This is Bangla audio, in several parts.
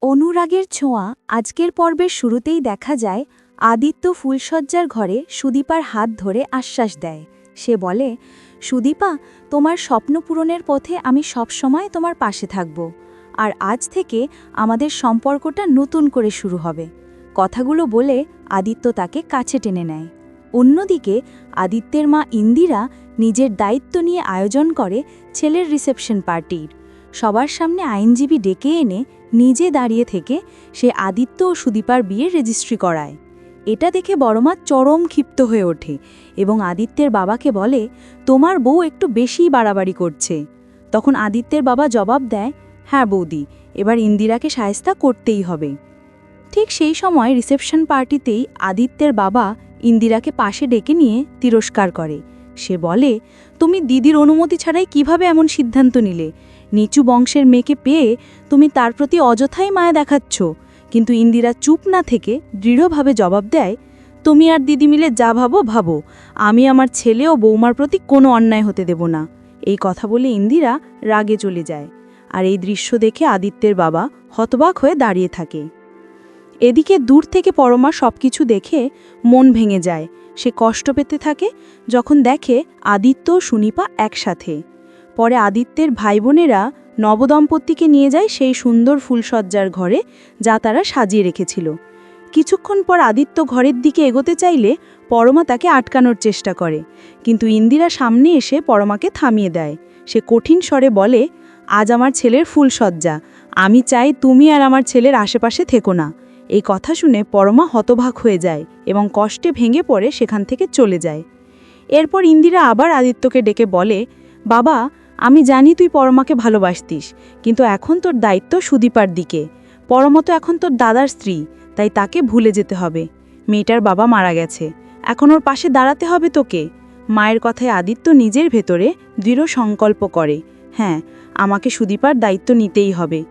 অনুরাগের ছোঁয়া আজকের পর্বের শুরুতেই দেখা যায় আদিত্য ফুলশয্যার ঘরে সুদীপার হাত ধরে আশ্বাস দেয়। সে বলে, সুদীপা, তোমার স্বপ্ন পূরণের পথে আমি সবসময় তোমার পাশে থাকব, আর আজ থেকে আমাদের সম্পর্কটা নতুন করে শুরু হবে। কথাগুলো বলে আদিত্য তাকে কাছে টেনে নেয়। অন্যদিকে আদিত্যের মা ইন্দিরা নিজের দায়িত্ব নিয়ে আয়োজন করে ছেলের রিসেপশন পার্টির। সবার সামনে আইনজীবী ডেকে এনে নিজে দাঁড়িয়ে থেকে সে আদিত্য ও সুদীপার বিয়ের রেজিস্ট্রি করায়। এটা দেখে বড়মা চরম ক্ষিপ্ত হয়ে ওঠে এবং আদিত্যের বাবাকে বলে, তোমার বউ একটু বেশিই বাড়াবাড়ি করছে। তখন আদিত্যের বাবা জবাব দেয়, হ্যাঁ বৌদি, এবার ইন্দিরাকে শায়েস্তা করতেই হবে। ঠিক সেই সময় রিসেপশন পার্টিতেই আদিত্যের বাবা ইন্দিরাকে পাশে ডেকে নিয়ে তিরস্কার করে। সে বলে, তুমি দিদির অনুমতি ছাড়াই কিভাবে এমন সিদ্ধান্ত নিলে? নিচু বংশের মেয়েকে পেয়ে তুমি তার প্রতি অযথাই মায়া দেখাচ্ছ। কিন্তু ইন্দিরা চুপ না থেকে দৃঢ়ভাবে জবাব দেয়, তুমি আর দিদি মিলে যা ভাবো ভাবো, আমি আমার ছেলে ও বৌমার প্রতি কোনো অন্যায় হতে দেব না। এই কথা বলে ইন্দিরা রাগে চলে যায়। আর এই দৃশ্য দেখে আদিত্যের বাবা হতবাক হয়ে দাঁড়িয়ে থাকে। এদিকে দূর থেকে পরমা সবকিছু দেখে মন ভেঙে যায়। সে কষ্ট পেতে থাকে যখন দেখে আদিত্য ও সুনিপা একসাথে। পরে আদিত্যের ভাই বোনেরা নবদম্পতিকে নিয়ে যায় সেই সুন্দর ফুলশয্যার ঘরে, যা তারা সাজিয়ে রেখেছিল। কিছুক্ষণ পর আদিত্য ঘরের দিকে এগোতে চাইলে পরমা তাকে আটকানোর চেষ্টা করে, কিন্তু ইন্দিরা সামনে এসে পরমাকে থামিয়ে দেয়। সে কঠিন স্বরে বলে, আজ আমার ছেলের ফুলশয্যা, আমি চাই তুমি আর আমার ছেলের আশেপাশে থেকো না। এই কথা শুনে পরমা হতবাক হয়ে যায় এবং কষ্টে ভেঙে পড়ে সেখান থেকে চলে যায়। এরপর ইন্দিরা আবার আদিত্যকে ডেকে বলে, বাবা, আমি জানি তুই পরমাকে ভালোবাসতিস, কিন্তু এখন তোর দায়িত্ব সুদীপার দিকে। পরমা তো এখন তোর দাদার স্ত্রী, তাই তাকে ভুলে যেতে হবে। মেয়েটার বাবা মারা গেছে, এখন ওর পাশে দাঁড়াতে হবে তোকে। মায়ের কথায় আদিত্য নিজের ভেতরে দৃঢ় সংকল্প করে, হ্যাঁ, আমাকে সুদীপার দায়িত্ব নিতেই হবে।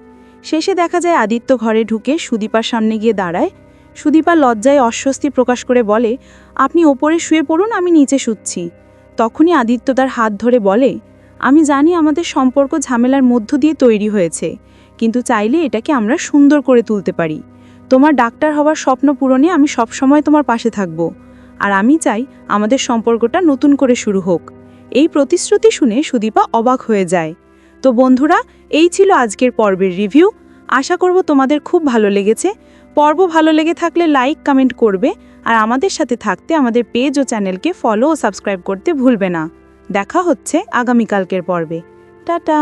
শেষে দেখা যায় আদিত্য ঘরে ঢুকে সুদীপার সামনে গিয়ে দাঁড়ায়। সুদীপা লজ্জায় অস্বস্তি প্রকাশ করে বলে, আপনি ওপরে শুয়ে পড়ুন, আমি নিচে শুচ্ছি। তখনই আদিত্য তার হাত ধরে বলে, আমি জানি আমাদের সম্পর্ক ঝামেলার মধ্য দিয়ে তৈরি হয়েছে, কিন্তু চাইলে এটাকে আমরা সুন্দর করে তুলতে পারি। তোমার ডাক্তার হওয়ার স্বপ্ন পূরণে আমি সবসময় তোমার পাশে থাকব, আর আমি চাই আমাদের সম্পর্কটা নতুন করে শুরু হোক। এই প্রতিশ্রুতি শুনে সুদীপা অবাক হয়ে যায়। তো বন্ধুরা, এই ছিল আজকের পর্বের রিভিউ। আশা করব তোমাদের খুব ভালো লেগেছে। পর্ব ভালো লেগে থাকলে লাইক কমেন্ট করবে, আর আমাদের সাথে থাকতে আমাদের পেজ ও চ্যানেলকে ফলো ও সাবস্ক্রাইব করতে ভুলবে না। দেখা হচ্ছে আগামীকালকের পর্বে। টাটা।